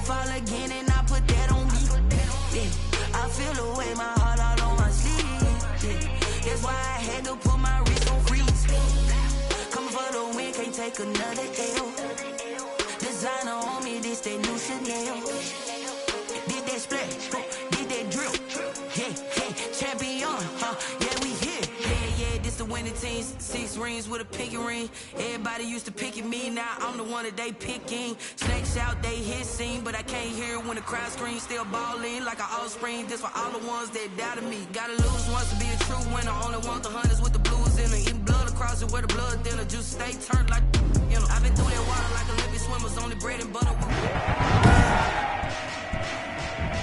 gon' fall again and I put that on me. Yeah, I feel the way, my heart all on my sleeve. Yeah, that's why I had to put my wrist on freeze. Coming for the win, can't take another L. Designer on me, this that new Chanel. Did that splash, did that drill. Yeah, yeah, champion, yeah, we here. Yeah, this the winning team. 6 rings with a pinky ring. Everybody used to pick at me, now I'm the one that they picking. Snakes out, they hit scene, but I can't hear it when the crowd screams. Still ballin' like an offspring. This for all the ones that doubted me. Gotta lose once to be a true winner. Only want the hunters with the blues in it. Eating blood across it where the blood thinner. Juice stay turned like, you know. I've been through that water like Olympic swimmers. Only bread and butter.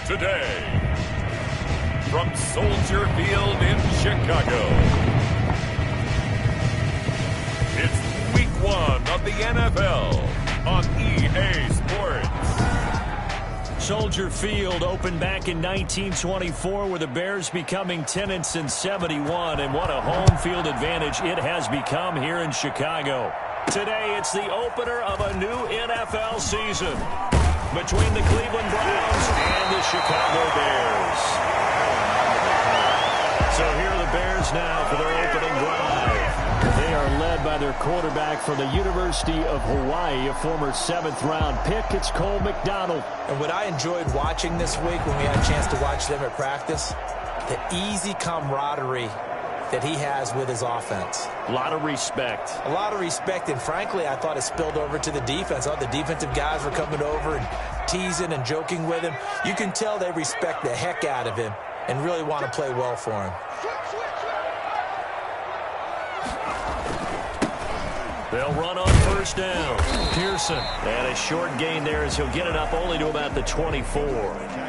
Today, from Soldier Field in Chicago, it's Week 1 of the NFL on EA Sports. Soldier Field opened back in 1924 with the Bears becoming 10-71, and what a home field advantage it has become here in Chicago. Today, it's the opener of a new NFL season between the Cleveland Browns and the Chicago Bears. So here are the Bears now for their opening drive. They are led by their quarterback from the University of Hawaii, a former 7th-round pick. It's Cole McDonald. And what I enjoyed watching this week when we had a chance to watch them at practice, the easy camaraderie that he has with his offense. A lot of respect. A lot of respect, and frankly, I thought it spilled over to the defense. All the defensive guys were coming over and teasing and joking with him. You can tell they respect the heck out of him and really want to play well for him. They'll run on first down. Pearson. And a short gain there as he'll get it up only to about the 24.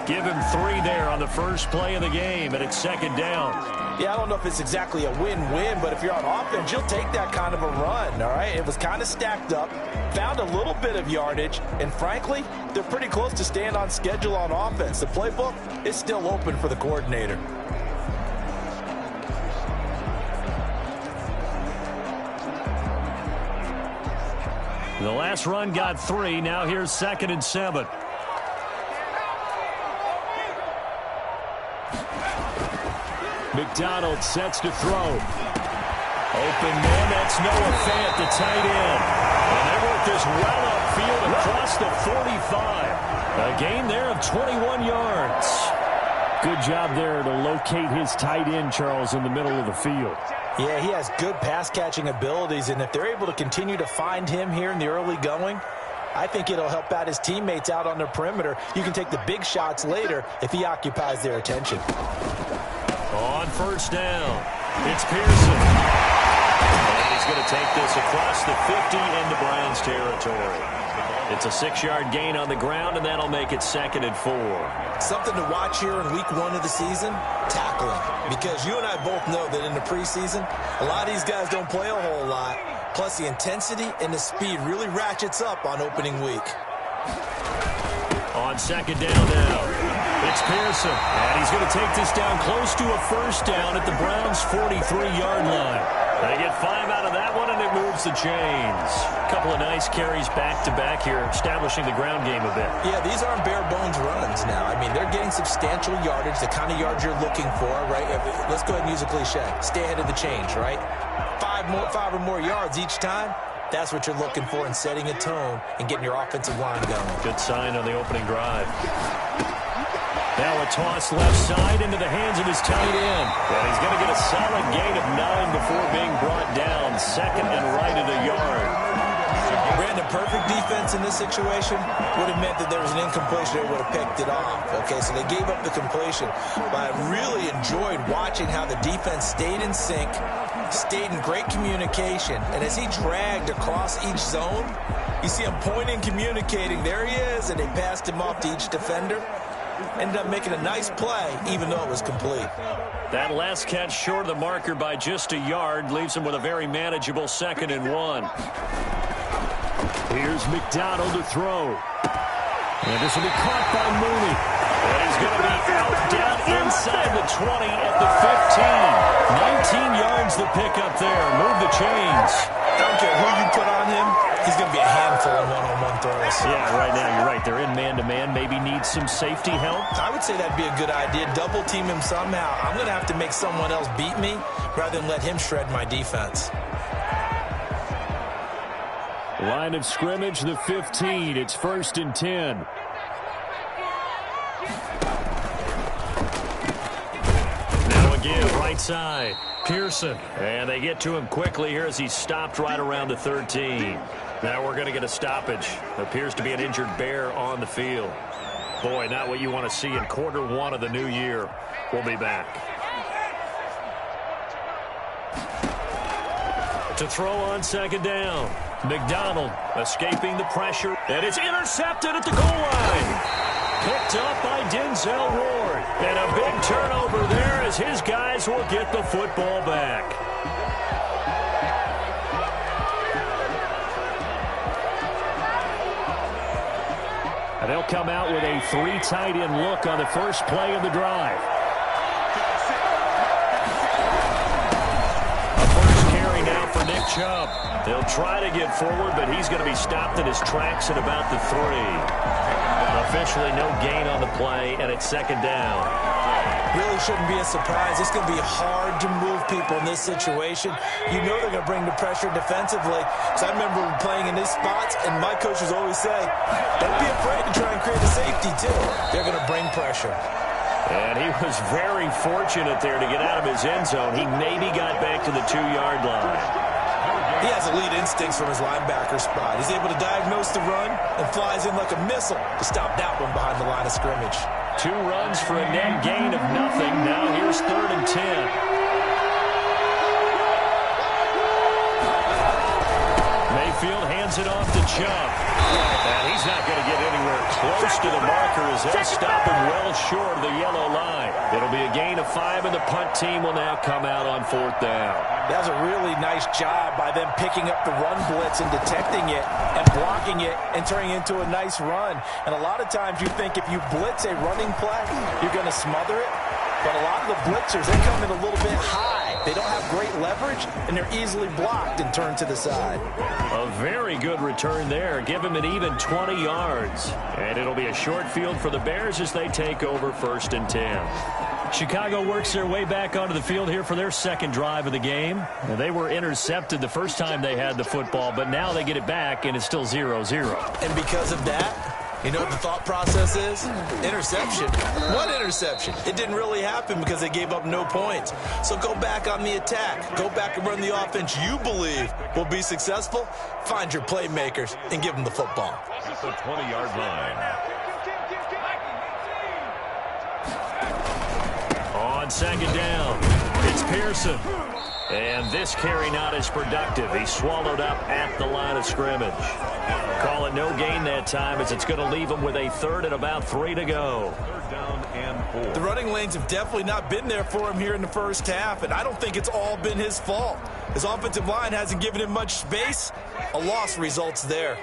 Give him 3 there on the first play of the game, and it's second down. Yeah, I don't know if it's exactly a win-win, but if you're on offense, you'll take that kind of a run, all right? It was kind of stacked up, found a little bit of yardage, and frankly, they're pretty close to staying on schedule on offense. The playbook is still open for the coordinator. The last run got 3. Now here's 2nd and 7. McDonald sets to throw. Open man, that's Noah Fant, the tight end. And they work this well upfield across the 45. A gain there of 21 yards. Good job there to locate his tight end, Charles, in the middle of the field. Yeah, he has good pass-catching abilities, and if they're able to continue to find him here in the early going, I think it'll help out his teammates out on the perimeter. You can take the big shots later if he occupies their attention. On first down, it's Pearson. And he's going to take this across the 50 into Browns territory. It's a 6-yard gain on the ground, and that'll make it 2nd and 4. Something to watch here in week 1 of the season, tackling. Because you and I both know that in the preseason, a lot of these guys don't play a whole lot. Plus, the intensity and the speed really ratchets up on opening week. On second down now, it's Pearson. And he's going to take this down close to a first down at the Browns' 43-yard line. They get 5 out of that one, and it moves the chains. A couple of nice carries back-to-back here, establishing the ground game a bit. Yeah, these aren't bare-bones runs now. I mean, they're getting substantial yardage, the kind of yards you're looking for, right? Let's go ahead and use a cliche. Stay ahead of the change, right? 5 or more yards each time. That's what you're looking for in setting a tone and getting your offensive line going. Good sign on the opening drive. Now a toss left side into the hands of his tight end. And he's going to get a solid gain of 9 before being brought down. 2nd and right at a yard. Brandon, perfect defense in this situation would have meant that there was an incompletion. They would have picked it off. Okay, so they gave up the completion. But I really enjoyed watching how the defense stayed in sync, stayed in great communication. And as he dragged across each zone, you see him pointing, communicating. There he is, and they passed him off to each defender. Ended up making a nice play, even though it was complete. That last catch short of the marker by just a yard leaves him with a very manageable 2nd and 1. Here's McDonald to throw. And this will be caught by Mooney. And he's going to be out down inside the 20 at the 15. 19 yards the pickup there. Move the chains. I don't care who you put on him. he's going to be a handful of one-on-one throws. Yeah, right now you're right. They're in man-to-man. Maybe need some safety help. I would say that'd be a good idea. Double team him somehow. I'm going to have to make someone else beat me rather than let him shred my defense. Line of scrimmage, the 15. It's 1st and 10. Now again, right side. Pearson. And they get to him quickly here as he's stopped right around the 13. Now we're going to get a stoppage. Appears to be an injured Bear on the field. Boy, not what you want to see in quarter one of the new year. We'll be back. To throw on 2nd down. McDonald escaping the pressure. And it's intercepted at the goal line. Picked up by Denzel Ward. And a big turnover there as his guys will get the football back. And they'll come out with a 3 tight end look on the first play of the drive. A first carry now for Nick Chubb. They'll try to get forward, but he's going to be stopped in his tracks at about the 3. Officially no gain on the play, and it's 2nd down. Really shouldn't be a surprise. It's going to be hard to move people in this situation. You know they're going to bring the pressure defensively. So I remember playing in these spots, and my coaches always say, don't be afraid to try and create a safety, too. They're going to bring pressure. And he was very fortunate there to get out of his end zone. He maybe got back to the 2-yard line. He has elite instincts from his linebacker spot. He's able to diagnose the run and flies in like a missile to stop that one behind the line of scrimmage. 2 runs for a net gain of nothing. Now here's 3rd and 10. Mayfield hands it off to Chubb. And he's not going to get anywhere close to the marker as they'll stop him well short of the yellow line. It'll be a gain of 5, and the punt team will now come out on 4th down. That was a really nice job by them picking up the run blitz and detecting it and blocking it and turning it into a nice run. And a lot of times you think if you blitz a running play, you're going to smother it. But a lot of the blitzers, they come in a little bit high. They don't have great leverage, and they're easily blocked and turned to the side. A very good return there. Give him an even 20 yards. And it'll be a short field for the Bears as they take over 1st and 10. Chicago works their way back onto the field here for their 2nd drive of the game. And they were intercepted the first time they had the football, but now they get it back, and it's still 0-0. And because of that, you know what the thought process is? Interception. What interception? It didn't really happen because they gave up no points. So go back on the attack. Go back and run the offense you believe will be successful. Find your playmakers and give them the football. At the 20-yard line. On 2nd down, it's Pearson. And this carry not as productive. He's swallowed up at the line of scrimmage. Call it no gain that time as it's going to leave him with a 3rd and about 3 to go. 3rd down and 4. The running lanes have definitely not been there for him here in the first half, and I don't think it's all been his fault. His offensive line hasn't given him much space. A loss results there.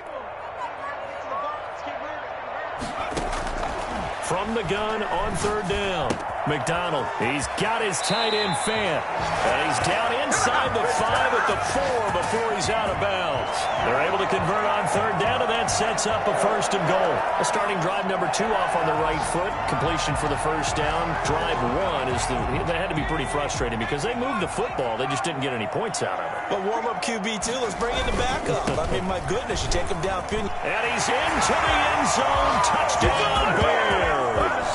From the gun on 3rd down. McDonald, he's got his tight end fan. And he's down inside the 5 at the 4 before he's out of bounds. They're able to convert on 3rd down, and that sets up a 1st and goal. A starting drive number 2 off on the right foot. Completion for the 1st down. Drive 1 is that had to be pretty frustrating because they moved the football. They just didn't get any points out of it. But warm-up QB2, let's bring in the backup. I mean, my goodness, you take him down. And he's into the end zone. Touchdown, Bears.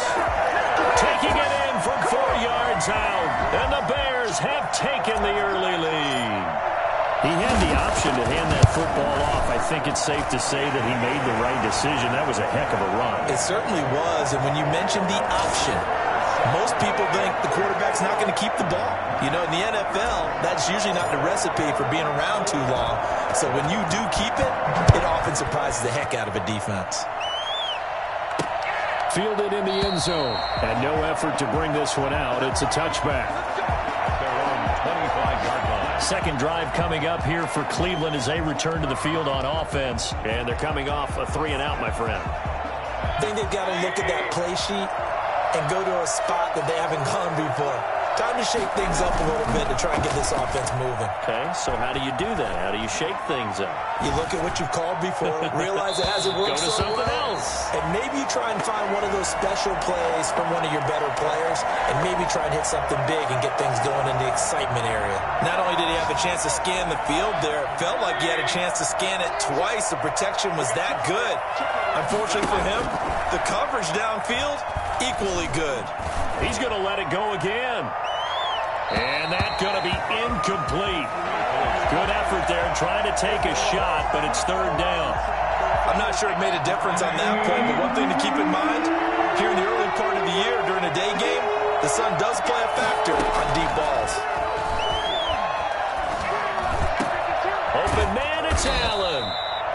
Taking it in from 4 yards out. And the Bears have taken the early lead. He had the option to hand that football off. I think it's safe to say that he made the right decision. That was a heck of a run. It certainly was. And when you mentioned the option, most people think the quarterback's not going to keep the ball. You know, in the NFL, that's usually not the recipe for being around too long. So when you do keep it, it often surprises the heck out of a defense. Fielded in the end zone. And no effort to bring this one out. It's a touchback. They're on 25-yard line. 2nd drive coming up here for Cleveland as they return to the field on offense. And they're coming off a 3-and-out, my friend. I think they've got to look at that play sheet and go to a spot that they haven't gone before. Time to shake things up a little bit to try and get this offense moving. Okay, so how do you do that? How do you shake things up? You look at what you've called before, realize it hasn't worked Go to so something well, else. and maybe you try and find one of those special plays from one of your better players, and maybe try and hit something big and get things going in the excitement area. Not only did he have a chance to scan the field there, it felt like he had a chance to scan it twice. The protection was that good. Unfortunately for him, the coverage downfield, equally good. He's going to let it go again. And that's going to be incomplete. Good effort there trying to take a shot, but it's third down. I'm not sure it made a difference on that play, but one thing to keep in mind, here in the early part of the year during a day game, the sun does play a factor on deep balls. Open man, it's Allen.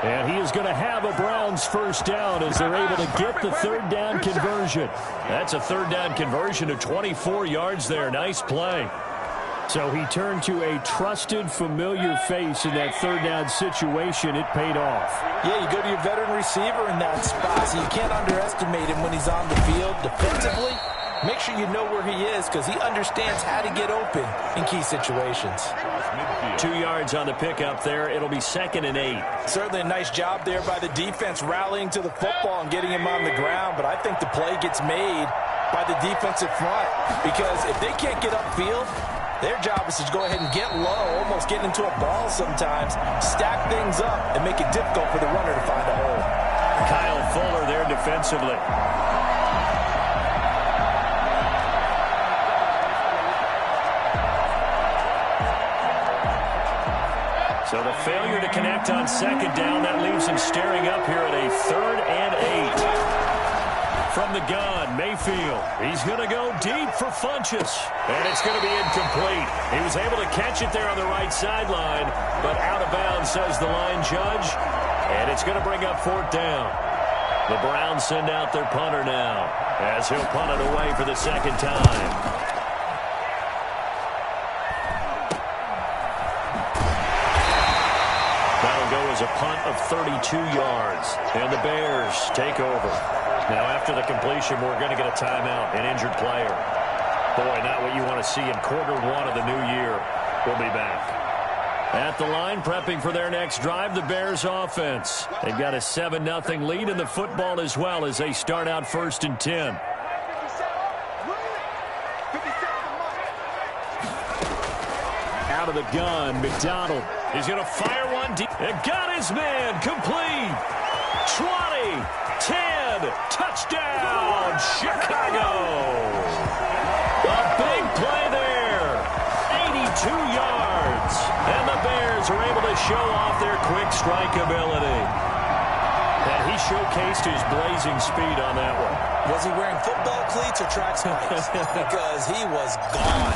And he is going to have a Browns first down as they're able to get the third down conversion. That's a third down conversion of 24 yards there. Nice play. So he turned to a trusted, familiar face in that third down situation. It paid off. Yeah, you go to your veteran receiver in that spot, so you can't underestimate him when he's on the field defensively. Make sure you know where he is because he understands how to get open in key situations. 2 yards on the pickup there. It'll be 2nd and 8. Certainly a nice job there by the defense rallying to the football and getting him on the ground, but I think the play gets made by the defensive front because if they can't get upfield, their job is to go ahead and get low, almost get into a ball sometimes, stack things up, and make it difficult for the runner to find a hole. Kyle Fuller there defensively. So the failure to connect on second down, that leaves him staring up here at a 3rd and 8. From the gun, Mayfield. He's going to go deep for Funchess. And it's going to be incomplete. He was able to catch it there on the right sideline, but out of bounds, says the line judge. And it's going to bring up 4th down. The Browns send out their punter now, as he'll punt it away for the second time. That'll go as a punt of 32 yards. And the Bears take over. Now, after the completion, we're going to get a timeout, an injured player. Boy, not what you want to see in quarter one of the new year. We'll be back. At the line, prepping for their next drive, the Bears offense. They've got a 7-0 lead in the football as well as they start out 1st and 10. Out of the gun, McDonald. He's going to fire one deep. And got his man complete. 20, 10, touchdown, Chicago. A big play there. 82 yards. And the Bears are able to show off their quick strike ability. And he showcased his blazing speed on that one. Was he wearing football cleats or track spikes? Because he was gone.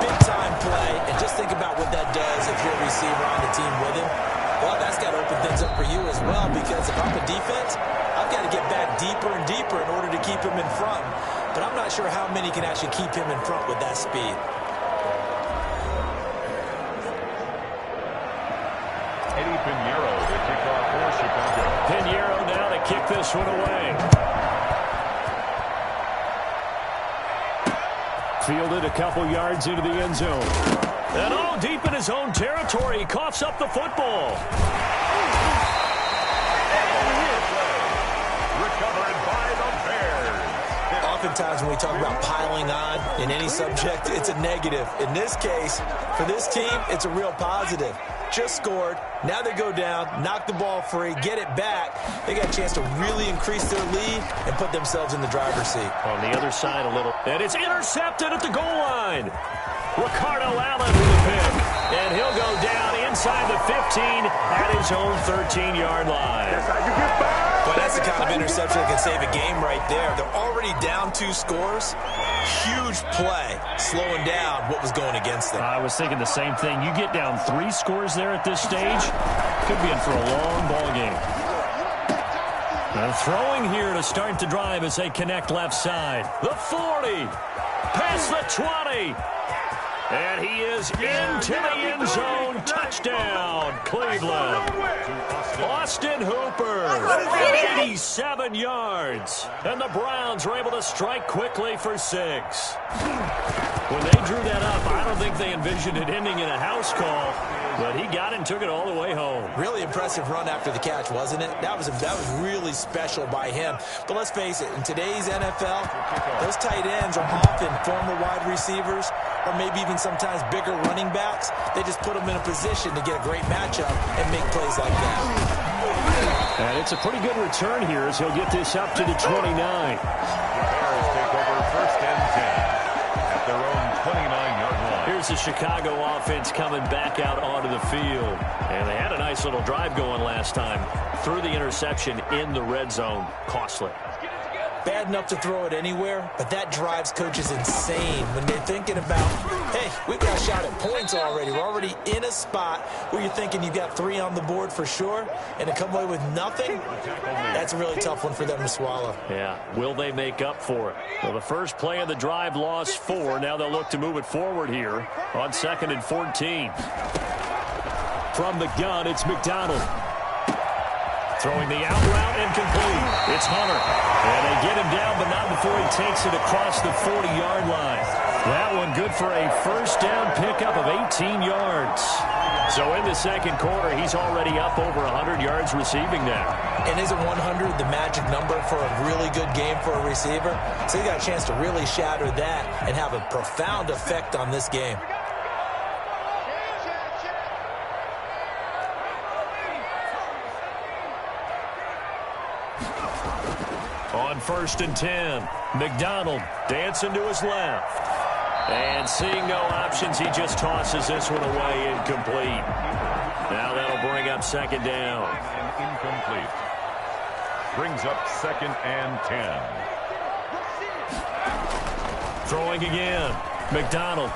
Big-time play. And just think about what that does if you're a receiver on the team with him. Well, that's got to open things up for you as well because if I'm a defense, I've got to get back deeper and deeper in order to keep him in front. But I'm not sure how many can actually keep him in front with that speed. Eddie Pinheiro to kick off for Chicago. Pinheiro now to kick this one away. Fielded a couple yards into the end zone. And all deep in his own territory, he coughs up the football. Recovered by the Bears. Oftentimes when we talk about piling on in any subject, it's a negative. In this case, for this team, it's a real positive. Just scored. Now they go down, knock the ball free, get it back. They got a chance to really increase their lead and put themselves in the driver's seat. On the other side a little. And it's intercepted at the goal line. Ricardo Allen with the pick. And he'll go down inside the 15 at his own 13-yard line. But that's the kind of interception that can save a game right there. They're already down 2 scores. Huge play, slowing down what was going against them. I was thinking the same thing. You get down 3 scores there at this stage, could be in for a long ball game. And throwing here to start the drive as they connect left side. The 40, past the 20. And he is into the end zone. Touchdown, Cleveland. Austin Hooper, 87 yards. And the Browns are able to strike quickly for 6. When they drew that up, I don't think they envisioned it ending in a house call, but he got it and took it all the way home. Really impressive run after the catch, wasn't it? That was really special by him. But let's face it, in today's NFL, those tight ends are often former wide receivers or maybe even sometimes bigger running backs. They just put them in a position to get a great matchup and make plays like that. And it's a pretty good return here as he'll get this up to the 29. The Bears take over first and 10 at their own 29-yard line. Here's the Chicago offense coming back out onto the field. And they had a nice little drive going last time. Threw the interception in the red zone. Costly. Bad enough to throw it anywhere, but that drives coaches insane when they're thinking about, hey, we've got a shot at points already. We're already in a spot where you're thinking you've got 3 on the board for sure, and to come away with nothing, that's a really tough one for them to swallow. Yeah, will they make up for it? Well, the first play of the drive lost 4. Now they'll look to move it forward here on 2nd and 14. From the gun, it's McDonald. Throwing the out route incomplete. It's Hunter. And they get him down, but not before he takes it across the 40-yard line. That one good for a first down pickup of 18 yards. So in the second quarter, he's already up over 100 yards receiving now. And isn't 100 the magic number for a really good game for a receiver? So he got a chance to really shatter that and have a profound effect on this game. On 1st and 10, McDonald dancing to his left. And seeing no options, he just tosses this one away incomplete. Now that'll bring up 2nd down. And incomplete. Brings up 2nd and 10. Throwing again. McDonald.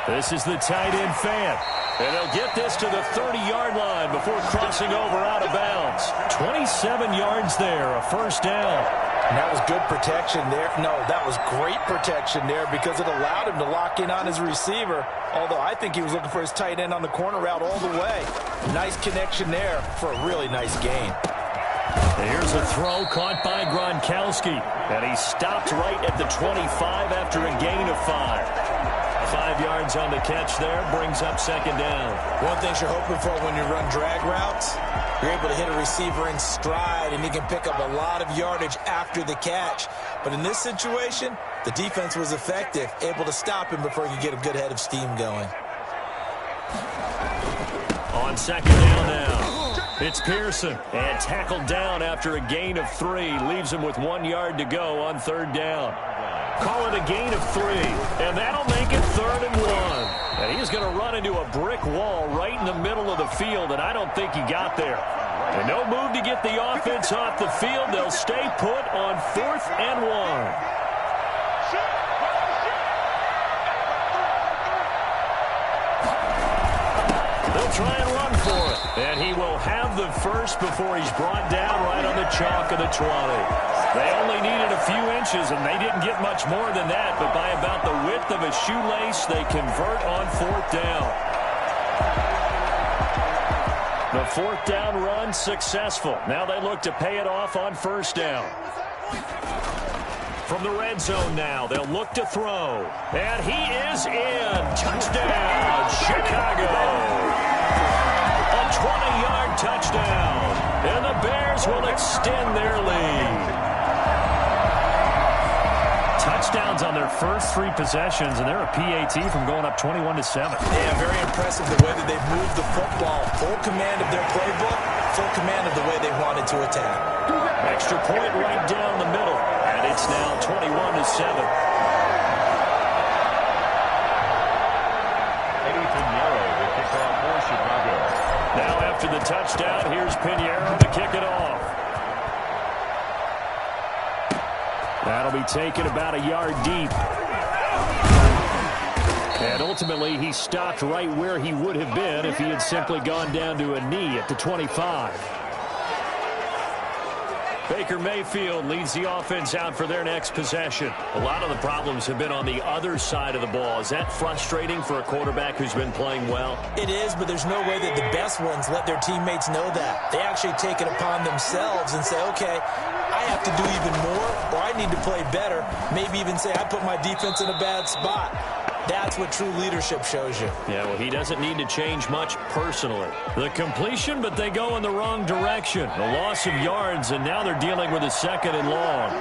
This is the tight end Fant. And he'll get this to the 30-yard line before crossing over out of bounds. 27 yards there, a first down. And that was good protection there. No, that was great protection there because it allowed him to lock in on his receiver. Although I think he was looking for his tight end on the corner route all the way. Nice connection there for a really nice gain. And here's a throw caught by Gronkowski. And he stopped right at the 25 after a gain of 5. 5 yards on the catch there, brings up 2nd down. One thing you're hoping for when you run drag routes, you're able to hit a receiver in stride, and he can pick up a lot of yardage after the catch. But in this situation, the defense was effective, able to stop him before he could get a good head of steam going. On 2nd down now, it's Pearson. And tackled down after a gain of 3. Leaves him with 1 yard to go on 3rd down. Call it a gain of 3, and that'll make it 3rd and 1. And he's going to run into a brick wall right in the middle of the field, and I don't think he got there. And no move to get the offense off the field. They'll stay put on 4th and 1. They'll try and run for it. And he will have the first before he's brought down right on the chalk of the 20. They only needed a few inches, and they didn't get much more than that. But by about the width of a shoelace, they convert on 4th down. The 4th down run successful. Now they look to pay it off on 1st down. From the red zone now, they'll look to throw. And he is in. Touchdown, Chicago. A 20-yard touchdown. And the Bears will extend their lead. Touchdowns on their first 3 possessions, and they're a PAT from going up 21-7. Yeah, very impressive the way that they've moved the football. Full command of their playbook, full command of the way they wanted to attack. Extra point right down the middle, and it's now 21-7. Eddie Pinheiro, the kickoff for Chicago. Now after the touchdown, here's Pinheiro to kick it off. That'll be taken about a yard deep. And ultimately, he stopped right where he would have been if he had simply gone down to a knee at the 25. Baker Mayfield leads the offense out for their next possession. A lot of the problems have been on the other side of the ball. Is that frustrating for a quarterback who's been playing well? It is, but there's no way that the best ones let their teammates know that. They actually take it upon themselves and say, okay, I have to do even more, or I need to play better. Maybe even say, I put my defense in a bad spot. That's what true leadership shows you. Yeah, well, he doesn't need to change much personally. The completion, but they go in the wrong direction. A loss of yards, and now they're dealing with a 2nd and long.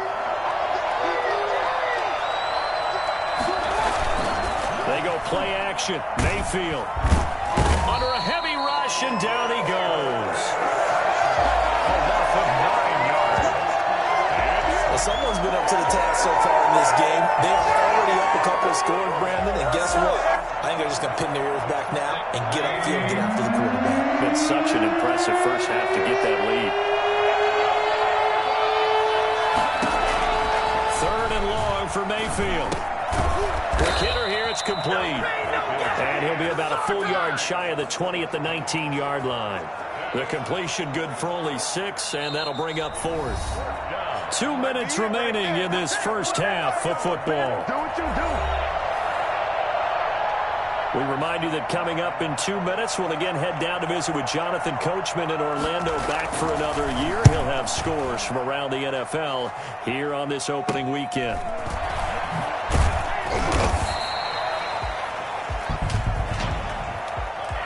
They go play action. Mayfield under a heavy rush, and down he goes. A loss of 9 yards. Well, someone's been up to the task so far in this game. They are already up a couple of scores, Brandon, and guess what? I think they're just going to pin their ears back now and get upfield and get after the quarterback. Been such an impressive first half to get that lead. 3rd and long for Mayfield. The hitter here, it's complete. And he'll be about a full yard shy of the 20 at the 19-yard line. The completion good for only 6, and that'll bring up 4th. 2 minutes remaining in this first half of football. Do what you do. We remind you that coming up in 2 minutes, we'll again head down to visit with Jonathan Coachman in Orlando, back for another year. He'll have scores from around the NFL here on this opening weekend.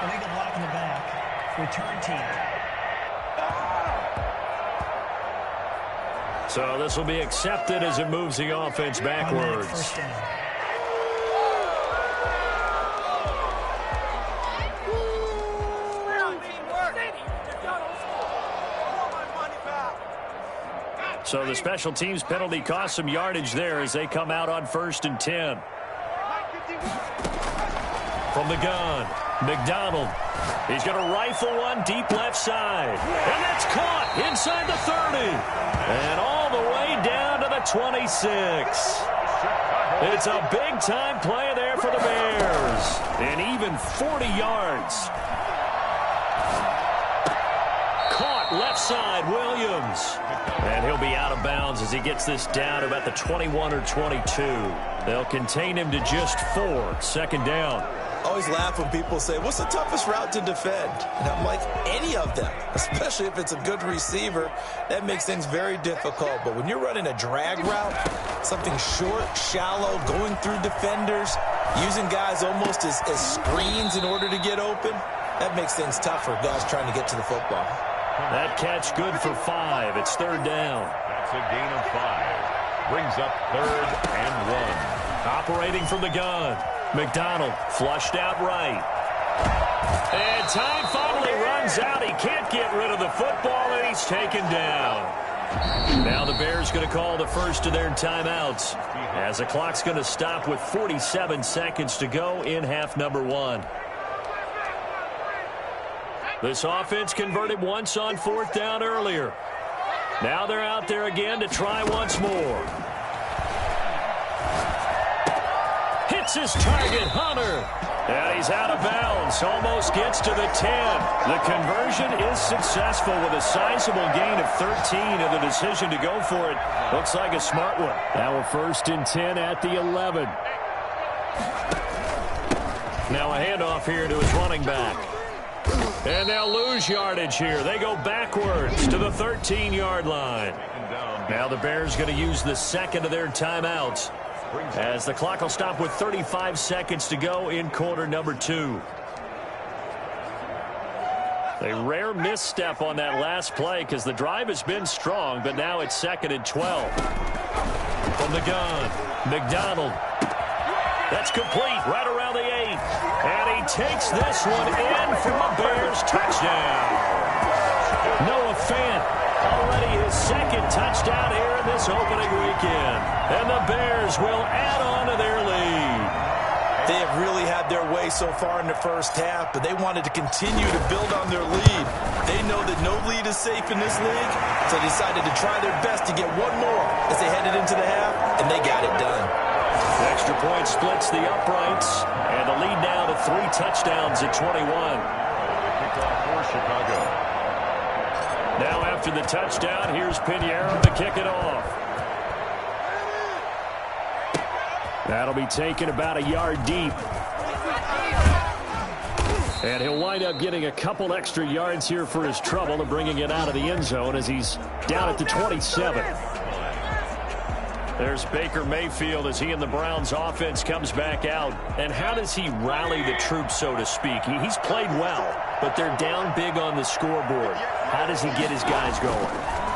Illegal block in the back. Return team. So this will be accepted as it moves the offense backwards. First down. So the special teams penalty cost some yardage there as they come out on 1st and 10. From the gun, McDonald. He's going to rifle one deep left side. And that's caught inside the 30. And all the way down to the 26. It's a big-time play there for the Bears. And even 40 yards. Caught left side, Williams. And he'll be out of bounds as he gets this down to about the 21 or 22. They'll contain him to just 4. 2nd down. I always laugh when people say, what's the toughest route to defend? And I'm like, any of them, especially if it's a good receiver. That makes things very difficult. But when you're running a drag route, something short, shallow, going through defenders, using guys almost as screens in order to get open, that makes things tough for guys trying to get to the football. That catch good for 5. It's 3rd down. That's a gain of 5. Brings up 3rd and 1. Operating from the gun. McDonald flushed out right. And time finally runs out. He can't get rid of the football, and he's taken down. Now the Bears going to call the first of their timeouts as the clock's going to stop with 47 seconds to go in half number 1. This offense converted once on 4th down earlier. Now they're out there again to try once more. Hits his target, Hunter. And he's out of bounds. Almost gets to the 10. The conversion is successful with a sizable gain of 13, and the decision to go for it looks like a smart one. Now a 1st and 10 at the 11. Now a handoff here to his running back. And they'll lose yardage here. They go backwards to the 13-yard line. Now the Bears going to use the 2nd of their timeouts as the clock will stop with 35 seconds to go in quarter number 2. A rare misstep on that last play because the drive has been strong, but now it's 2nd and 12. From the gun, McDonald. That's complete right around the 8. And he takes this one in for a Bears touchdown. Noah Fant, already his 2nd touchdown here in this opening weekend. And the Bears will add on to their lead. They have really had their way so far in the first half, but they wanted to continue to build on their lead. They know that no lead is safe in this league, so they decided to try their best to get one more as they headed into the half, and they got it done. The extra point splits the uprights, and the lead now to 3 touchdowns at 21. Kickoff for Chicago. Now after the touchdown, here's Pinheiro to kick it off. That'll be taken about a yard deep. And he'll wind up getting a couple extra yards here for his trouble and bringing it out of the end zone as he's down at the 27. There's Baker Mayfield as he and the Browns offense comes back out. And how does he rally the troops, so to speak? He's played well, but they're down big on the scoreboard. How does he get his guys going?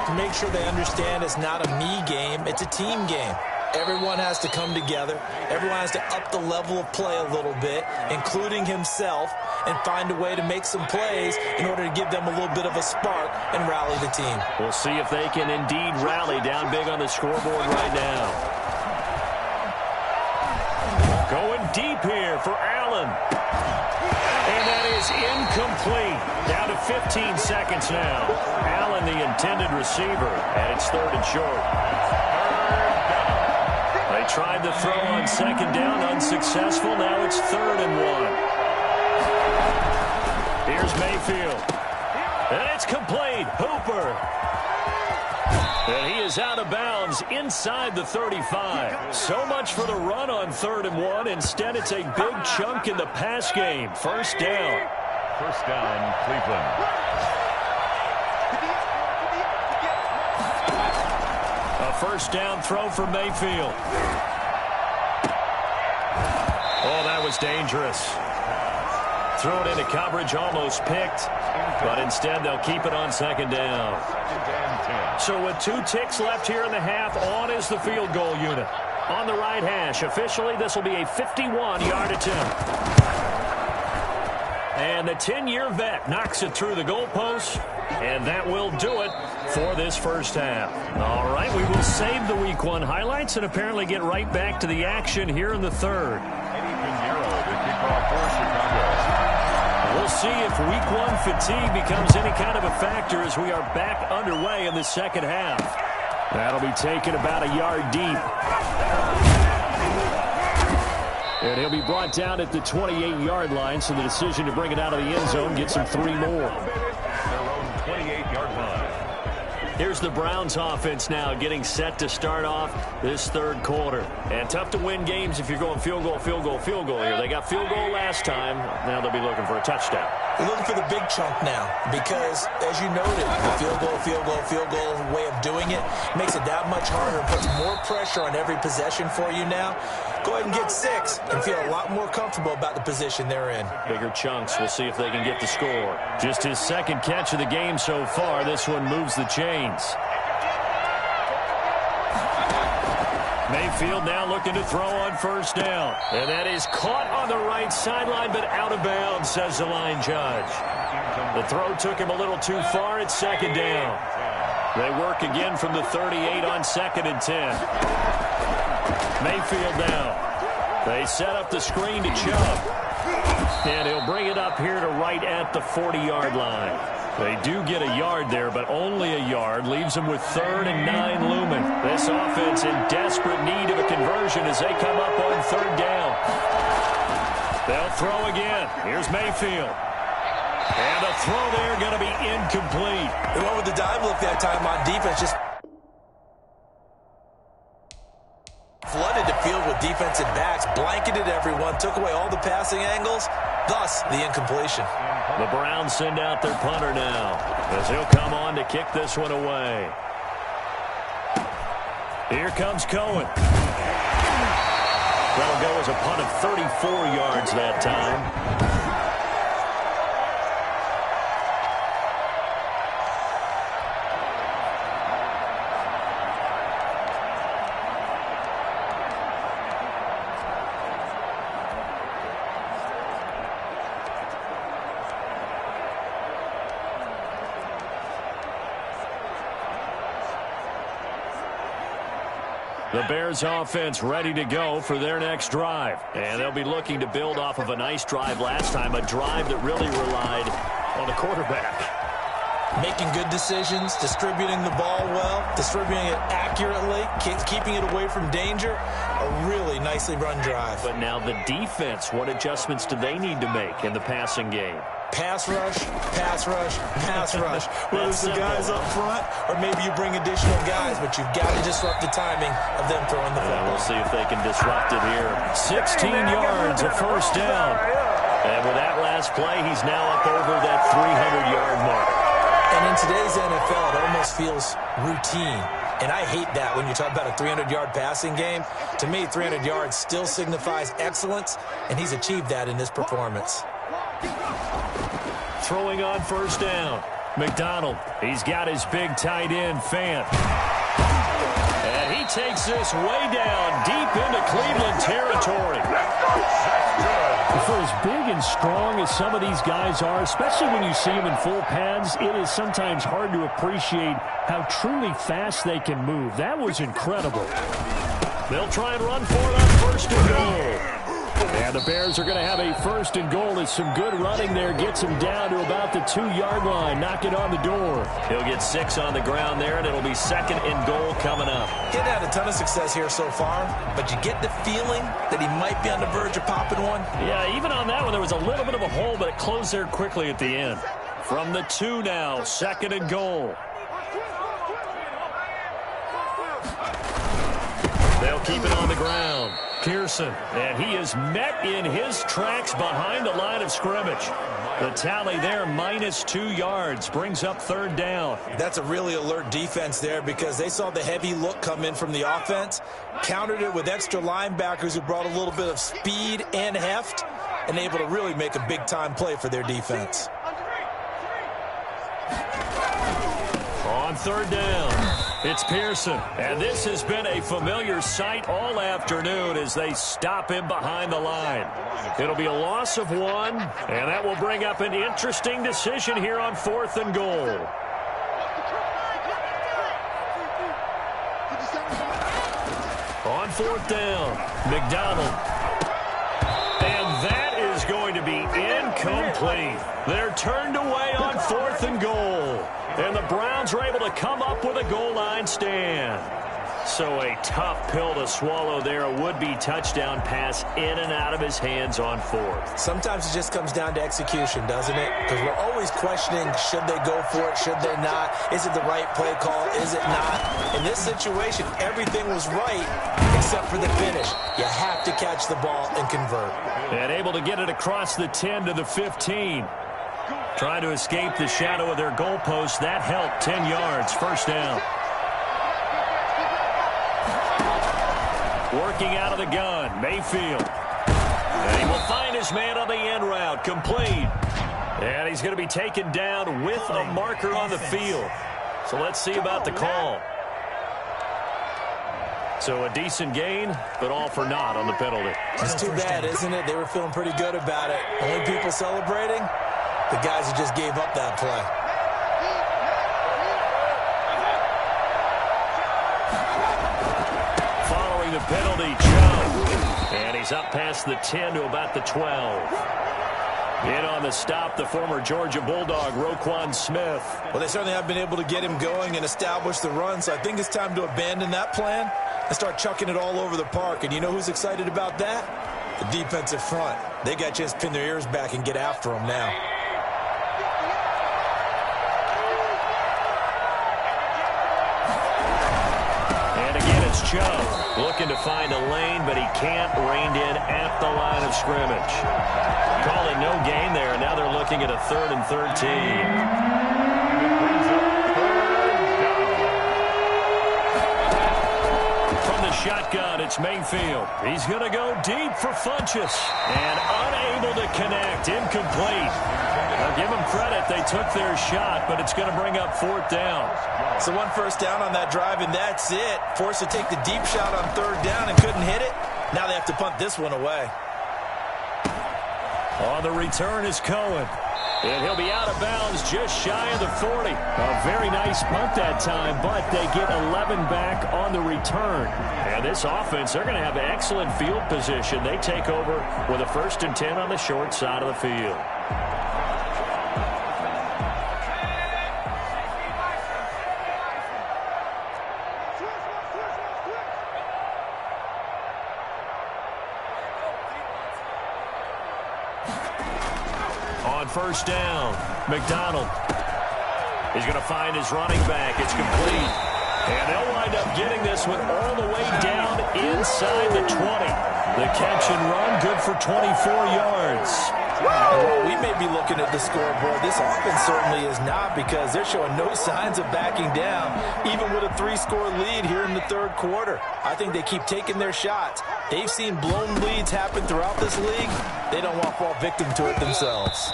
To make sure they understand it's not a me game, it's a team game. Everyone has to come together. Everyone has to up the level of play a little bit, including himself, and find a way to make some plays in order to give them a little bit of a spark and rally the team. We'll see if they can indeed rally down big on the scoreboard right now. Going deep here for Allen. And that is incomplete. Down to 15 seconds now. Allen, the intended receiver, and it's 3rd and short. They tried to throw on 2nd down, unsuccessful. Now it's 3rd and 1. Here's Mayfield. And it's complete. Hooper. And he is out of bounds inside the 35. So much for the run on 3rd and 1. Instead, it's a big chunk in the pass game. 1st down. 1st down, Cleveland. A 1st down throw for Mayfield. Oh, that was dangerous. Threw it into coverage, almost picked. But instead, they'll keep it on 2nd down. So with 2 ticks left here in the half, on is the field goal unit. On the right hash, officially, this will be a 51-yard attempt. And the 10-year vet knocks it through the goalpost. And that will do it for this first half. All right, we will save the Week 1 highlights and apparently get right back to the action here in the 3rd. We'll see if Week 1 fatigue becomes any kind of a factor as we are back underway in the 2nd half. That'll be taken about a yard deep. And he'll be brought down at the 28-yard line, so the decision to bring it out of the end zone gets him 3 more. 28-yard line. Here's the Browns offense now getting set to start off this 3rd quarter. And tough to win games if you're going field goal, field goal, field goal here. They got field goal last time. Now they'll be looking for a touchdown. They're looking for the big chunk now because, as you noted, the field goal way of doing it makes it that much harder and puts more pressure on every possession for you now. Go ahead and get 6 and feel a lot more comfortable about the position they're in. Bigger chunks. We'll see if they can get the score. Just his 2nd catch of the game so far. This one moves the chains. Mayfield now looking to throw on 1st down. And that is caught on the right sideline, but out of bounds, says the line judge. The throw took him a little too far. It's 2nd down. They work again from the 38 on 2nd and 10. Mayfield now. They set up the screen to Chubb. And he'll bring it up here to right at the 40-yard line. They do get a yard there, but only a yard. Leaves them with 3rd and 9 looming. This offense in desperate need of a conversion as they come up on 3rd down. They'll throw again. Here's Mayfield. And a throw there going to be incomplete. They went with the dive look that time on defense. Just flooded the field with defensive backs, blanketed everyone, took away all the passing angles, thus the incompletion. The Browns send out their punter now as he'll come on to kick this one away. Here comes Cohen. That'll go as a punt of 34 yards that time. The Bears offense ready to go for their next drive. And they'll be looking to build off of a nice drive last time, a drive that really relied on the quarterback. making good decisions, distributing the ball well, distributing it accurately, keeping it away from danger. A really nicely run drive. But now the defense, what adjustments do they need to make in the passing game? Pass rush, pass rush, pass rush. Whether it's the guys up front or maybe you bring additional guys, but you've got to disrupt the timing of them throwing the football. We'll see if they can disrupt it here. 16 yards, a first down. And with that last play, he's now up over that 300-yard mark. And in today's NFL, it almost feels routine. And I hate that when you talk about a 300-yard passing game. To me, 300 yards still signifies excellence, and he's achieved that in this performance. Throwing on first down. McDonald, he's got his big tight end, Fant. And he takes this way down deep into Cleveland territory. For as big and strong as some of these guys are, especially when you see them in full pads, it is sometimes hard to appreciate how truly fast they can move. That was incredible. They'll try and run for it on first and goal. And the Bears are going to have a first and goal as some good running there gets him down to about the 2-yard line. Knock it on the door. He'll get 6 on the ground there, and it'll be second and goal coming up. He's had a ton of success here so far, but you get the feeling that he might be on the verge of popping one. Yeah, even on that one, there was a little bit of a hole, but it closed there quickly at the end. From the 2 now, second and goal. They'll keep it on the ground. Pearson, and he is met in his tracks behind the line of scrimmage. The tally there, -2 yards, brings up third down. That's a really alert defense there because they saw the heavy look come in from the offense, countered it with extra linebackers who brought a little bit of speed and heft, and able to really make a big-time play for their defense. On third down, it's Pearson. And this has been a familiar sight all afternoon as they stop him behind the line. It'll be a loss of 1, and that will bring up an interesting decision here on fourth and goal. On fourth down, McDonald. And that is going to be incomplete. They're turned away on fourth and goal. And the Browns are able to come up with a goal line stand. So a tough pill to swallow there. A would-be touchdown pass in and out of his hands on fourth. Sometimes it just comes down to execution, doesn't it? Because we're always questioning, should they go for it, should they not? Is it the right play call, is it not? In this situation, everything was right except for the finish. You have to catch the ball and convert. And able to get it across the 10 to the 15. Trying to escape the shadow of their goalpost. That helped. 10 yards. First down. Working out of the gun. Mayfield. And he will find his man on the end route. Complete. And he's going to be taken down with a marker on the field. So let's see about the call. So a decent gain, but all for naught on the penalty. It's too bad, isn't it? They were feeling pretty good about it. Only people celebrating? The guys who just gave up that play. Following the penalty, Joe. And he's up past the 10 to about the 12. In on the stop, the former Georgia Bulldog, Roquan Smith. Well, they certainly have been able to get him going and establish the run, so I think it's time to abandon that plan and start chucking it all over the park. And you know who's excited about that? The defensive front. They got a chance to pin their ears back and get after him now. Joe looking to find a lane, but he can't. Reined in at the line of scrimmage. Calling no gain there, and now they're looking at a 3rd and 13. Shotgun, it's Mayfield. He's going to go deep for Funchess. And unable to connect. Incomplete. I'll give them credit. They took their shot, but it's going to bring up 4th down. So 1 first down on that drive, and that's it. Forced to take the deep shot on 3rd down and couldn't hit it. Now they have to punt this one away. On the return is Cohen. And he'll be out of bounds just shy of the 40. A very nice punt that time, but they get 11 back on the return. And this offense, they're going to have excellent field position. They take over with a 1st and 10 on the short side of the field. first down. McDonald is going to find his running back. It's complete. And they'll wind up getting this one all the way down inside the 20. The catch and run, good for 24 yards. Well, we may be looking at the scoreboard. This offense certainly is not, because they're showing no signs of backing down, even with a 3-score lead here in the third quarter. I think they keep taking their shots. They've seen blown leads happen throughout this league. They don't want to fall victim to it themselves.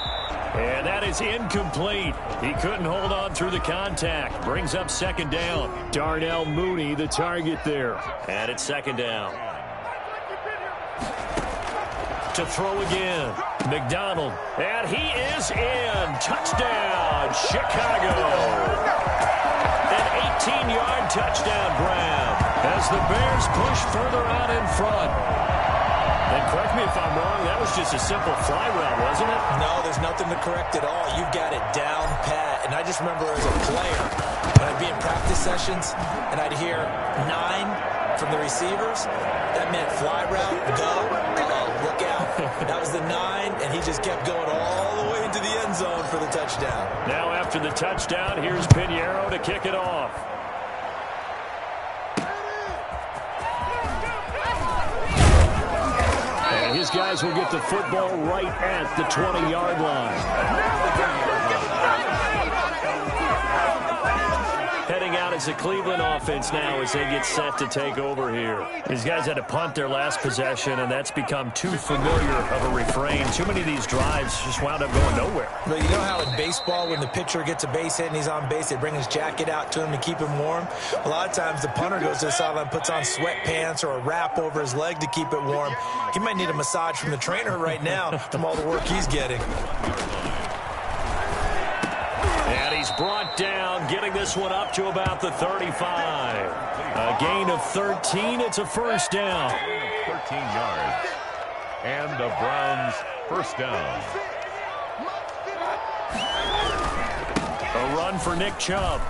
And that is incomplete. He couldn't hold on through the contact. Brings up second down. Darnell Mooney, the target there. And it's second down. To throw again. McDonald. And he is in. Touchdown, Chicago. An 18-yard touchdown grab as the Bears push further out in front. And correct me if I'm wrong, that was just a simple fly route, wasn't it? No, there's nothing to correct at all. You've got it down pat. And I just remember as a player, when I'd be in practice sessions and I'd hear 9 from the receivers, that meant fly route, go, look out. That was the 9, and he just kept going all the way into the end zone for the touchdown. Now after the touchdown, here's Pinheiro to kick it off. And his guys will get the football right at the 20-yard line. Heading out as the Cleveland offense now as they get set to take over here. These guys had to punt their last possession, and that's become too familiar of a refrain. Too many of these drives just wound up going nowhere. Well, you know how in baseball, when the pitcher gets a base hit and he's on base, they bring his jacket out to him to keep him warm? A lot of times the punter goes to the sideline, puts on sweatpants or a wrap over his leg to keep it warm. He might need a massage from the trainer right now from all the work he's getting. And he's brought down, getting this one up to about the 35. A gain of 13. It's a first down. 13 yards. And the Browns first down. A run for Nick Chubb.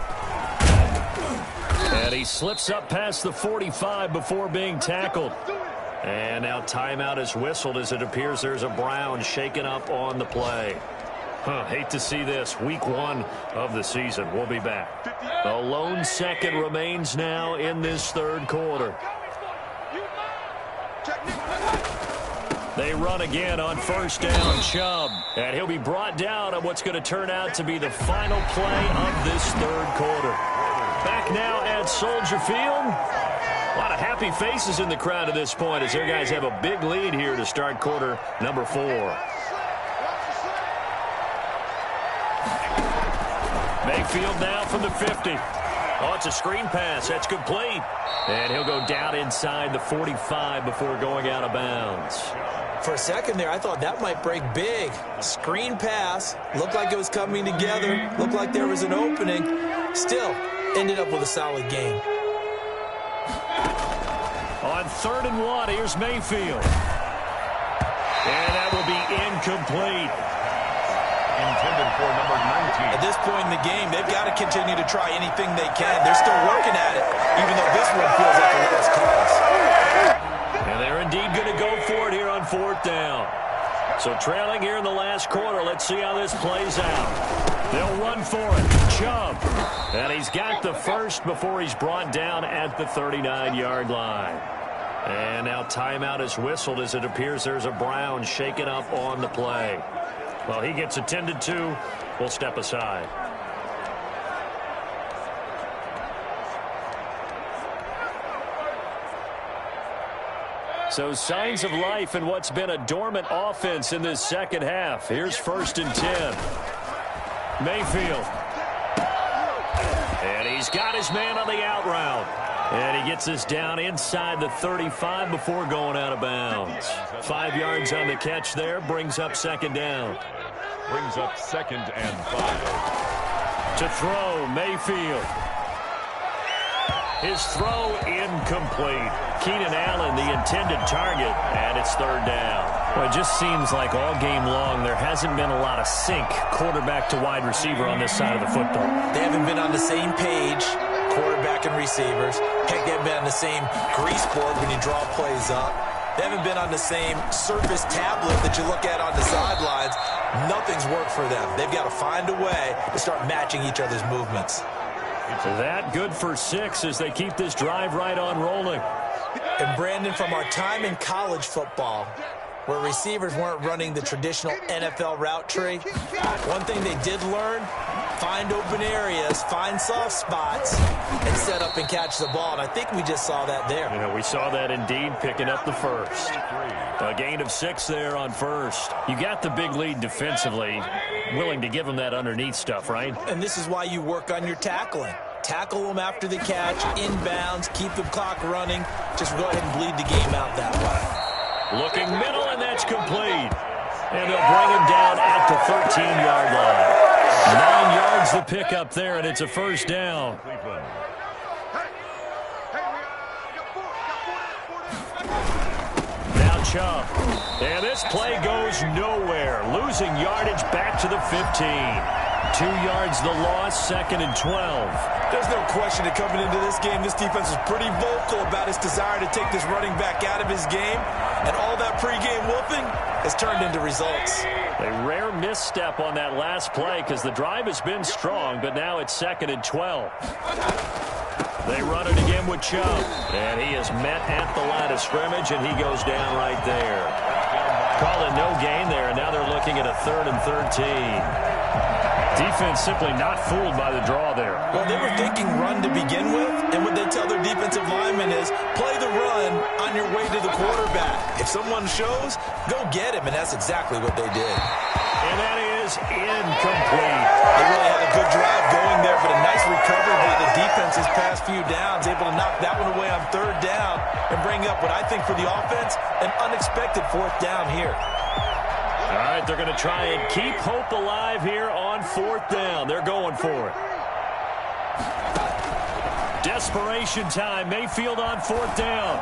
And he slips up past the 45 before being tackled. And now timeout is whistled as it appears there's a Brown shaken up on the play. Hate to see this. Week 1 of the season. We'll be back. A lone second remains now in this third quarter. They run again on first down. Chubb. And he'll be brought down on what's going to turn out to be the final play of this third quarter. Back now at Soldier Field. A lot of happy faces in the crowd at this point as their guys have a big lead here to start quarter number 4. Mayfield now from the 50. Oh, it's a screen pass. That's complete. And he'll go down inside the 45 before going out of bounds. For a second there, I thought that might break big. Screen pass. Looked like it was coming together. Looked like there was an opening. Still, ended up with a solid game. On 3rd and 1, here's Mayfield. And that will be incomplete. Intended for number 19. At this point in the game, they've got to continue to try anything they can. They're still working at it, even though this one feels like a lost cause. And they're indeed going to go for it here on 4th down. So trailing here in the last quarter, let's see how this plays out. They'll run for it. Chubb. And he's got the first before he's brought down at the 39-yard line. And now timeout is whistled as it appears there's a Brown shaken up on the play. Well, he gets attended to. We'll step aside. So signs of life in what's been a dormant offense in this second half. Here's 1st and 10. Mayfield. And he's got his man on the out route. And he gets us down inside the 35 before going out of bounds. 5 yards on the catch there. Brings up second down. Brings up 2nd and 5. To throw, Mayfield. His throw incomplete. Keenan Allen, the intended target, and it's 3rd down. Well, it just seems like all game long there hasn't been a lot of sync quarterback to wide receiver on this side of the football. They haven't been on the same page, quarterback and receivers. Heck, they haven't been on the same grease board when you draw plays up. They haven't been on the same surface tablet that you look at on the sidelines. nothing's worked for them. They've got to find a way to start matching each other's movements. That good for 6 as they keep this drive right on rolling. And Brandon, from our time in college football, where receivers weren't running the traditional NFL route tree, one thing they did learn, find open areas, find soft spots, and set up and catch the ball. And I think we just saw that there. You know, we saw that indeed, picking up the first. A gain of 6 there on first. You got the big lead defensively, willing to give them that underneath stuff, right? And this is why you work on your tackling. Tackle them after the catch, inbounds, keep the clock running. Just go ahead and bleed the game out that way. Looking middle, and that's complete. And they'll bring him down at the 13-yard line. 9 yards to pick up there, and it's a first down. Now Chubb. And this play goes nowhere. Losing yardage back to the 15. 2 yards the loss, 2nd and 12. There's no question that coming into this game, this defense was pretty vocal about its desire to take this running back out of his game. And all that pregame whooping has turned into results. A rare misstep on that last play because the drive has been strong, but now it's 2nd and 12. They run it again with Chubb. And he is met at the line of scrimmage, and he goes down right there. Calling no gain there, and now they're looking at a 3rd and 13. Defense simply not fooled by the draw there. Well, they were thinking run to begin with, and what they tell their defensive linemen is play the run on your way to the quarterback. If someone shows, go get him, and that's exactly what they did. And that is incomplete. They really had a good drive going there, but a nice recovery by the defense's past few downs, able to knock that one away on 3rd down and bring up what I think for the offense, an unexpected 4th down here. All right, they're going to try and keep hope alive here on 4th down. They're going for it. Desperation time. Mayfield on 4th down.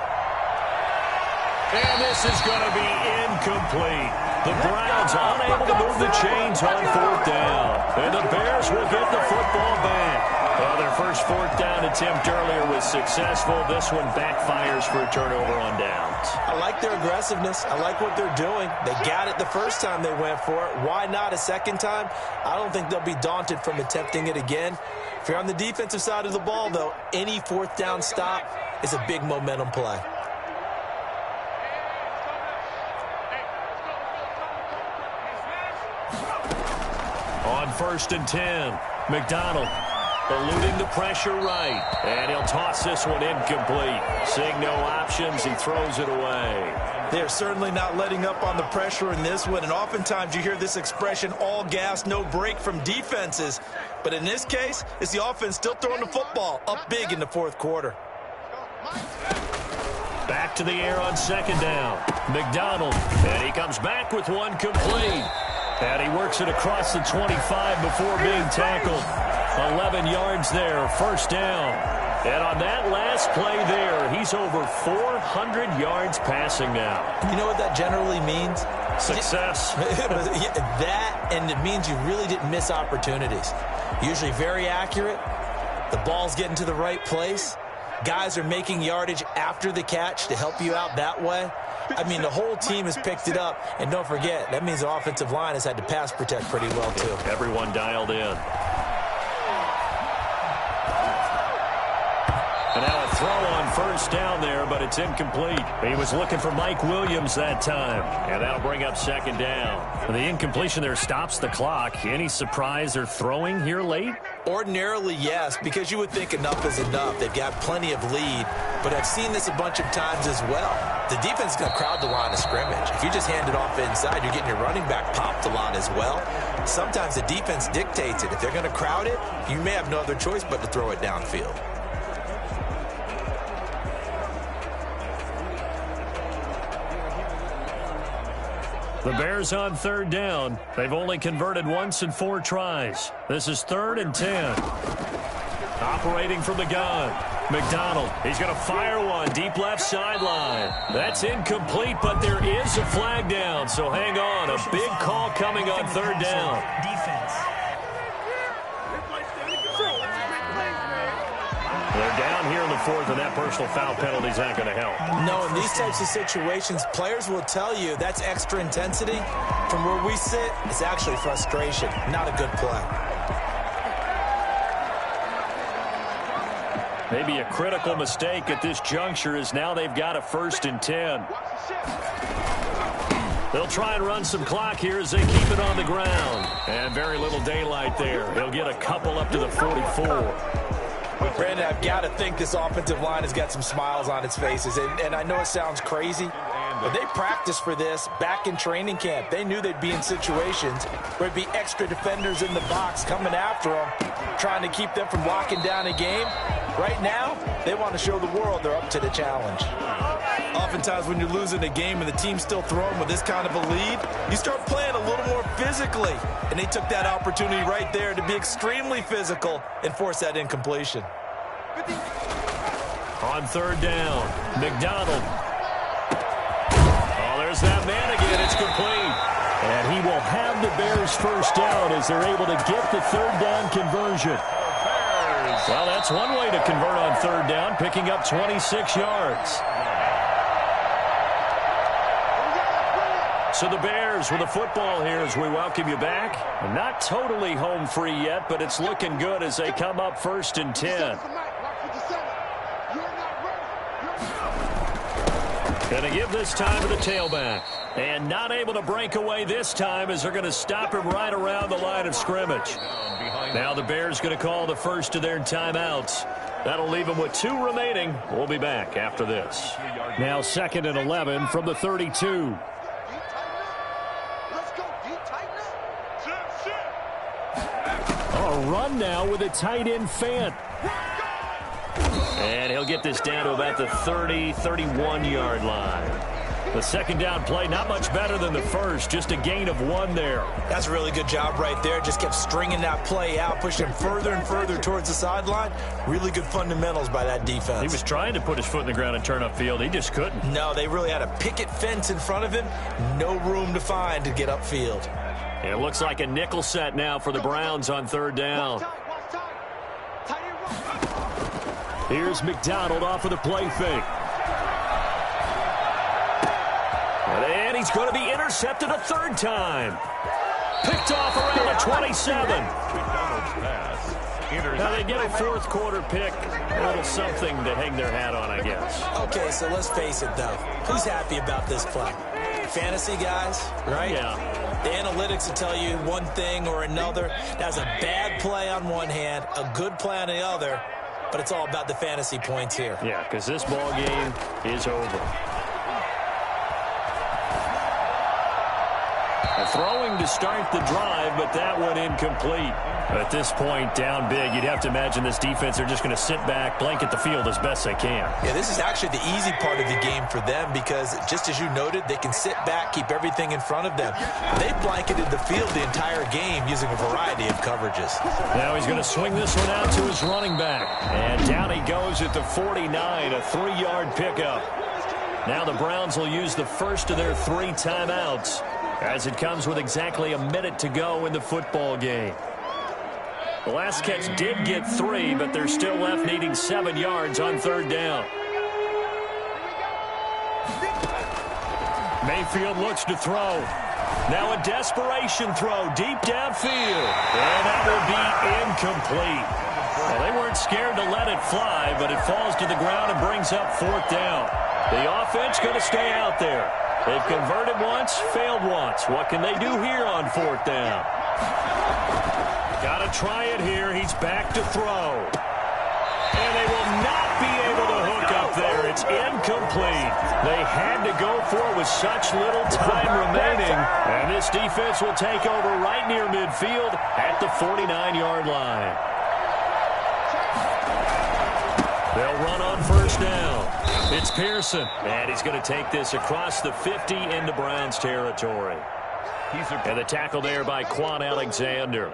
And this is going to be incomplete. The Browns unable to move the chains on 4th down. And the Bears will get the football back. Well, their first 4th down attempt earlier was successful. This one backfires for a turnover on downs. I like their aggressiveness. I like what they're doing. They got it the first time they went for it. Why not a second time? I don't think they'll be daunted from attempting it again. If you're on the defensive side of the ball, though, any 4th down stop is a big momentum play. On 1st and 10, McDonald eluding the pressure right. And he'll toss this one incomplete. Seeing no options, he throws it away. They're certainly not letting up on the pressure in this one. And oftentimes you hear this expression, all gas, no break from defenses. But in this case, it's the offense still throwing the football up big in the 4th quarter. Back to the air on 2nd down. McDonald. And he comes back with one complete. And he works it across the 25 before being tackled. 11 yards there, 1st down. And on that last play there, he's over 400 yards passing now. You know what that generally means? Success. That, and it means you really didn't miss opportunities. Usually very accurate. The ball's getting to the right place. Guys are making yardage after the catch to help you out that way. I mean, the whole team has picked it up. And don't forget, that means the offensive line has had to pass protect pretty well, too. Everyone dialed in. And now a throw on 1st down there, but it's incomplete. He was looking for Mike Williams that time. And that'll bring up 2nd down. The incompletion there stops the clock. Any surprise they're throwing here late? Ordinarily, yes, because you would think enough is enough. They've got plenty of lead, but I've seen this a bunch of times as well. The defense is going to crowd the line of scrimmage. If you just hand it off inside, you're getting your running back popped a lot as well. Sometimes the defense dictates it. If they're going to crowd it, you may have no other choice but to throw it downfield. The Bears on 3rd down. They've only converted once in 4 tries. This is 3rd and 10. Operating from the gun. McDonald, he's going to fire one deep left sideline. That's incomplete, but there is a flag down, so hang on. A big call coming on 3rd down. Defense. They're down here in the fourth, and that personal foul penalty is not going to help. No, in these types of situations, players will tell you that's extra intensity. From where we sit, it's actually frustration, not a good play. Maybe a critical mistake at this juncture is now they've got a 1st and 10. They'll try and run some clock here as they keep it on the ground. And very little daylight there. He'll get a couple up to the 44. Brandon, I've got to think this offensive line has got some smiles on its faces. And I know it sounds crazy, but they practiced for this back in training camp. They knew they'd be in situations where there'd be extra defenders in the box coming after them, trying to keep them from locking down a game. Right now, they want to show the world they're up to the challenge. Oftentimes when you're losing a game and the team's still throwing with this kind of a lead, you start playing a little more physically. And they took that opportunity right there to be extremely physical and force that incompletion. On 3rd down, McDonald. Oh, there's that man again. It's complete. And he will have the Bears 1st down as they're able to get the 3rd down conversion. Well, that's one way to convert on 3rd down, picking up 26 yards. So the Bears with the football here as we welcome you back. Not totally home free yet, but it's looking good as they come up 1st and 10. Going to give this time to the tailback. And not able to break away this time as they're going to stop him right around the line of scrimmage. Now the Bears going to call the first of their timeouts. That'll leave them with 2 remaining. We'll be back after this. Now 2nd and 11 from the 32. A run now with a tight end Fant. And he'll get this down to about the 30, 31-yard line. The 2nd down play, not much better than the first, just a gain of 1 there. That's a really good job right there. Just kept stringing that play out, pushing him further and further towards the sideline. Really good fundamentals by that defense. He was trying to put his foot in the ground and turn upfield. He just couldn't. No, they really had a picket fence in front of him. No room to find to get upfield. It looks like a nickel set now for the Browns on 3rd down. Here's McDonald off of the play fake. And he's going to be intercepted a 3rd time. Picked off around the 27. Now they get a 4th quarter pick. A little something to hang their hat on, I guess. Okay, so let's face it, though. Who's happy about this play? Fantasy guys, right? Yeah. The analytics will tell you one thing or another. That's a bad play on one hand, a good play on the other, but it's all about the fantasy points here. Yeah, because this ball game is over. Throwing to start the drive, but that one incomplete. At this point, down big, you'd have to imagine this defense, they're just going to sit back, blanket the field as best they can. Yeah, this is actually the easy part of the game for them because, just as you noted, they can sit back, keep everything in front of them. They blanketed the field the entire game using a variety of coverages. Now he's going to swing this one out to his running back. And down he goes at the 49, a 3-yard pickup. Now the Browns will use the first of their 3 timeouts, as it comes with exactly a minute to go in the football game. The last catch did get 3, but they're still left needing 7 yards on 3rd down. Mayfield looks to throw. Now a desperation throw deep downfield. And that will be incomplete. Well, they weren't scared to let it fly, but it falls to the ground and brings up 4th down. The offense going to stay out there. They've converted once, failed once. What can they do here on 4th down? Got to try it here. He's back to throw. And they will not be able to hook up there. It's incomplete. They had to go for it with such little time remaining. And this defense will take over right near midfield at the 49-yard line. They'll run on 1st down. It's Pearson, and he's going to take this across the 50 into Browns territory. And the tackle there by Quan Alexander.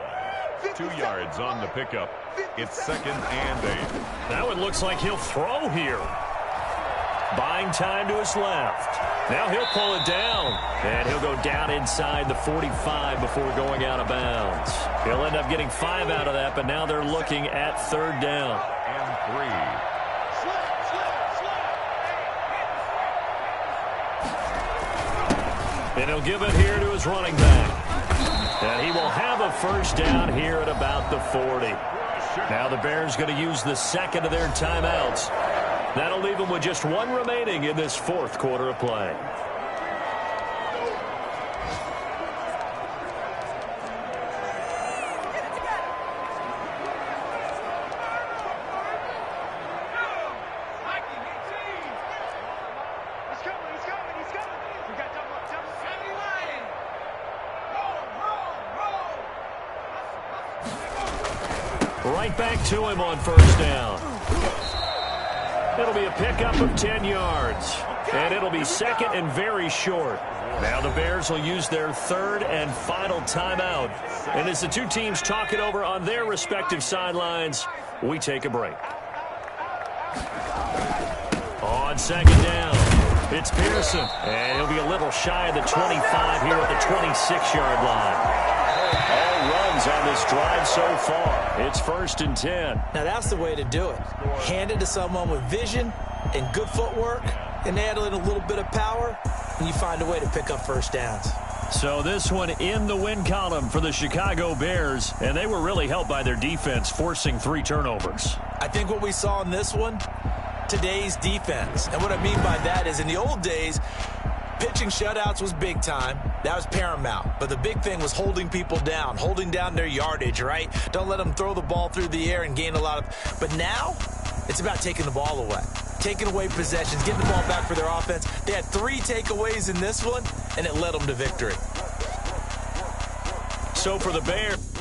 2 yards on the pickup. It's 2nd and 8. Now it looks like he'll throw here. Buying time to his left. Now he'll pull it down, and he'll go down inside the 45 before going out of bounds. He'll end up getting 5 out of that, but now they're looking at 3rd down. And 3. And he'll give it here to his running back. And he will have a first down here at about the 40. Now the Bears going to use the second of their timeouts. That'll leave them with just one remaining in this fourth quarter of play. Right back to him on first down. It'll be a pickup of 10 yards. And it'll be second and very short. Now the Bears will use their third and final timeout. And as the two teams talk it over on their respective sidelines, we take a break. On second down, it's Pearson. And he'll be a little shy of the 25 here at the 26-yard line. All runs on this drive so far. It's 1st and 10. Now that's the way to do it. Hand it to someone with vision and good footwork, and add in a little bit of power, and you find a way to pick up first downs. So this one in the win column for the Chicago Bears, and they were really helped by their defense, forcing 3 turnovers. I think what we saw in this one, today's defense. And what I mean by that is in the old days, pitching shutouts was big time. That was paramount. But the big thing was holding people down, holding down their yardage, right? Don't let them throw the ball through the air and gain a lot of... But now, it's about taking the ball away. Taking away possessions, getting the ball back for their offense. They had 3 takeaways in this one, and it led them to victory. So for the Bears...